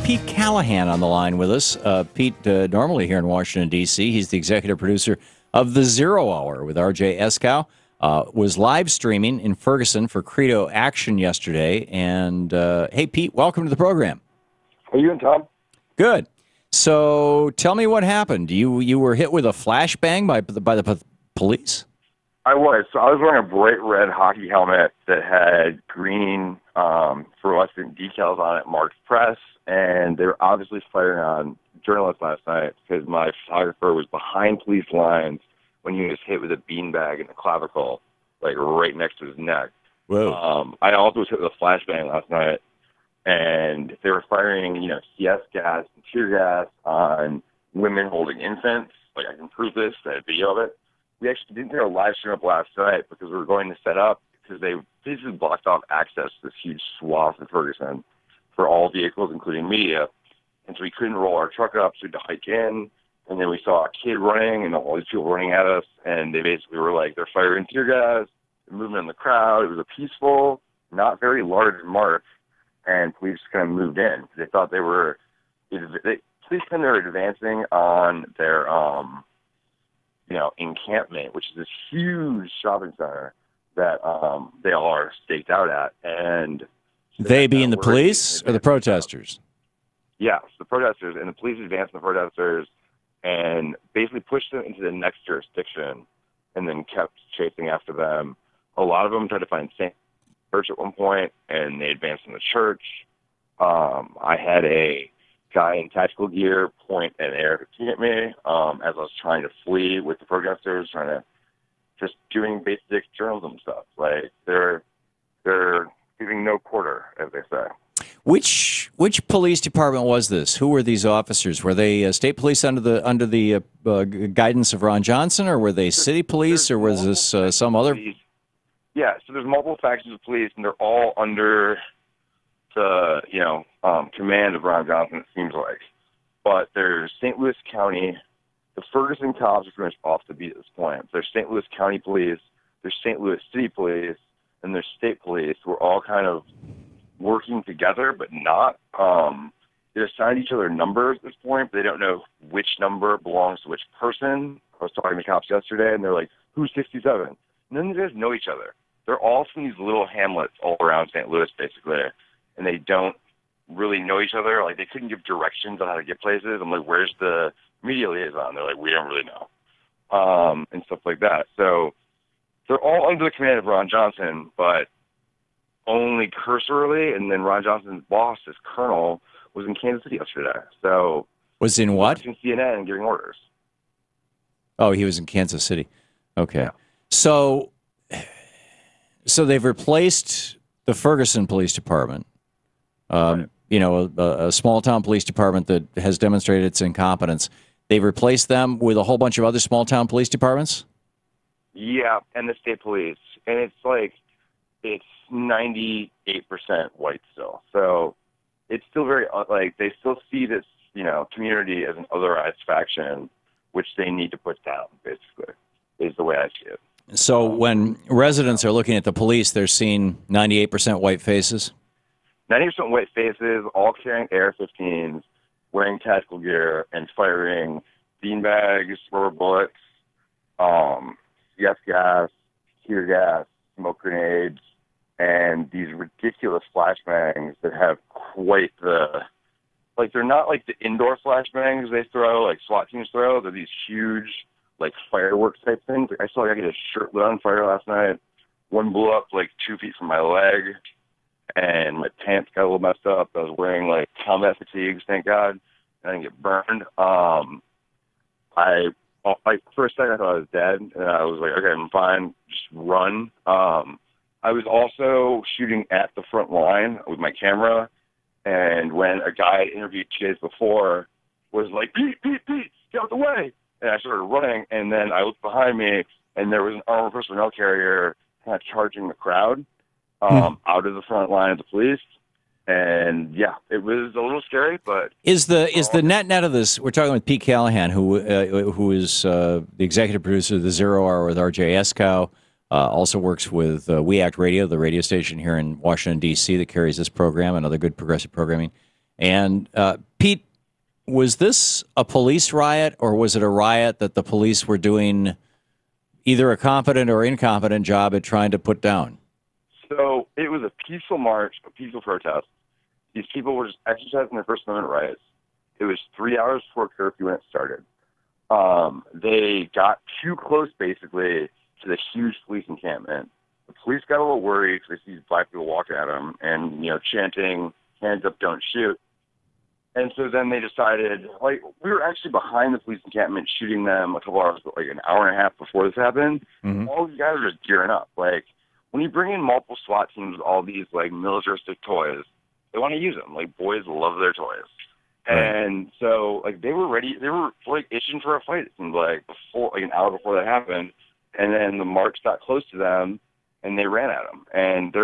Pete Callahan on the line with us. Pete, normally here in Washington, D.C., he's the executive producer of The Zero Hour with R.J. Eskow. Was live streaming in Ferguson for Credo Action yesterday. And, hey, Pete, welcome to the program. How are you doing, Tom? Good. So tell me what happened. You were hit with a flashbang by the police? I was. So I was wearing a bright red hockey helmet that had green fluorescent decals on it, marked press, and they were obviously firing on journalists last night because my photographer was behind police lines when he was hit with a beanbag in the clavicle, like right next to his neck. Whoa. I also was hit with a flashbang last night, and they were firing, CS gas and tear gas on women holding infants. Like, I can prove this. I have video of it. We actually didn't do a live stream up last night because we were going to set up because they basically blocked off access to this huge swath in Ferguson for all vehicles, including media. And so we couldn't roll our truck up, so we had to hike in. And then we saw a kid running and all these people running at us. And they basically were like, they're firing tear gas, they're moving in the crowd. It was a peaceful, not very large march. And police just kind of moved in. They thought they were, police kind of advancing on their, encampment, which is this huge shopping center that they all are staked out at. And so they being the police or the protesters? Yes, the protesters. And the police advanced the protesters and basically pushed them into the next jurisdiction and then kept chasing after them. A lot of them tried to find St. Church at one point, and they advanced in the church. I had a guy in tactical gear point an AR-15 at me as I was trying to flee with the protesters, just doing basic journalism stuff. Like, they're giving no quarter, as they say. Which police department was this? Who were these officers? Were they state police under the guidance of Ron Johnson, or were they city police, or was this some other? Yeah, so there's multiple factions of police, and they're all under the command of Ron Johnson, it seems like. But there's St. Louis County, the Ferguson cops are pretty much off the beat at this point. There's St. Louis County Police, there's St. Louis City Police, and there's state police. We're all kind of working together, but not. They assigned each other numbers at this point, but they don't know which number belongs to which person. I was talking to cops yesterday, and they're like, who's 67? And then they just know each other. They're all from these little hamlets all around St. Louis, basically, and they don't really know each other. Like, they couldn't give directions on how to get places. I'm like, where's the media liaison? They're like, we don't really know, and stuff like that. So they're all under the command of Ron Johnson, but only cursorily. And then Ron Johnson's boss, his colonel, was in Kansas City yesterday. So was in what? Watching CNN and giving orders. Oh, he was in Kansas City. Okay, yeah. So they've replaced the Ferguson Police Department. Right. A small-town police department that has demonstrated its incompetence. They've replaced them with a whole bunch of other small-town police departments? Yeah, and the state police. And it's 98% white still. So it's still very, they still see this, community as an otherized faction, which they need to put down, basically, is the way I see it. So when residents are looking at the police, they're seeing 98% white faces? 90% white faces, all carrying AR-15s, wearing tactical gear, and firing beanbags, rubber bullets, CS gas, tear gas, smoke grenades, and these ridiculous flashbangs that have quite the... they're not like the indoor flashbangs they throw, like SWAT teams throw. They're these huge, fireworks type things. I saw a guy get his shirt lit on fire last night. One blew up 2 feet from my leg, and my pants got a little messed up. I was wearing combat fatigues, thank God, and I didn't get burned. For a second I thought I was dead, and I was like, okay, I'm fine, just run. I was also shooting at the front line with my camera, and when a guy I interviewed 2 days before was like, Pete, get out the way, and I started running, and then I looked behind me, and there was an armored personnel carrier kind of charging the crowd out of the front line of the police. And yeah, it was a little scary, but is the net of this? We're talking with Pete Callahan, who is the executive producer of the Zero Hour with R.J. Eskow. Also works with We Act Radio, the radio station here in Washington D.C. that carries this program and other good progressive programming. And Pete, was this a police riot, or was it a riot that the police were doing either a competent or incompetent job at trying to put down? So it was a peaceful march, a peaceful protest. These people were just exercising their First Amendment rights. It was 3 hours before curfew when it started. They got too close, basically, to the huge police encampment. The police got a little worried because they see these black people walking at them and, chanting, "Hands up, don't shoot." And so then they decided, we were actually behind the police encampment shooting them a couple hours, an hour and a half before this happened. Mm-hmm. All these guys are just gearing up. When you bring in multiple SWAT teams with all these, militaristic toys, they want to use them. Boys love their toys. Right. And so, they were ready. They were, itching for a fight, it seemed before, an hour before that happened. And then the march got close to them, and they ran at them. And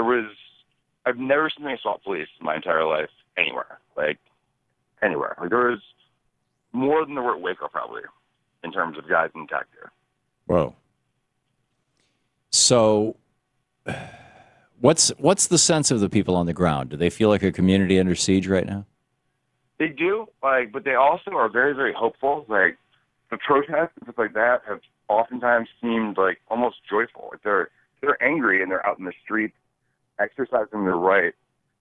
I've never seen assault police in my entire life anywhere. Anywhere. There was more than there were at Waco, probably, in terms of guys intact here. Whoa. So, what's the sense of the people on the ground? Do they feel like a community under siege right now? They do, but they also are very, very hopeful. The protests and stuff like that have oftentimes seemed almost joyful. They're angry and they're out in the streets exercising their right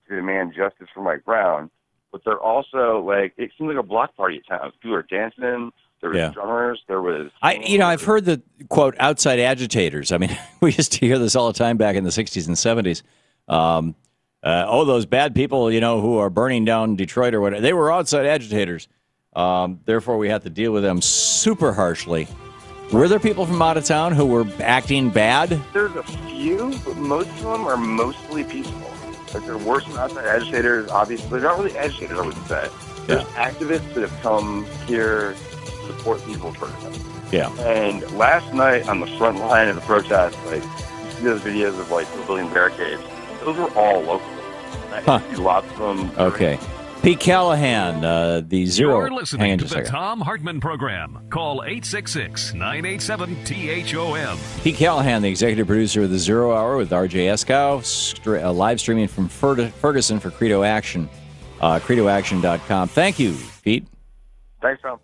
to demand justice for Mike Brown. But they're also it seemed like a block party at times. People were dancing. There was drummers. There was I've heard the quote outside agitators. I mean, we used to hear this all the time back in the 60s and 70s. Those bad people, who are burning down Detroit or whatever, they were outside agitators. Therefore, we had to deal with them super harshly. Were there people from out of town who were acting bad? There's a few, but most of them are mostly peaceful. There were some outside agitators, obviously. They're not really agitators, I would say. There's activists that have come here to support people for them. Yeah. And last night on the front line of the protest, you see those videos of people building barricades. Those were all local. I see lots of them. Okay. Pete Callahan, the Zero. You're listening to the Thom Hartmann Program. Call 866-987-THOM. Pete Callahan, the executive producer of the Zero Hour with RJ Eskow, live streaming from Ferguson for Credo Action, credoaction.com. Thank you, Pete. Thanks, Tom.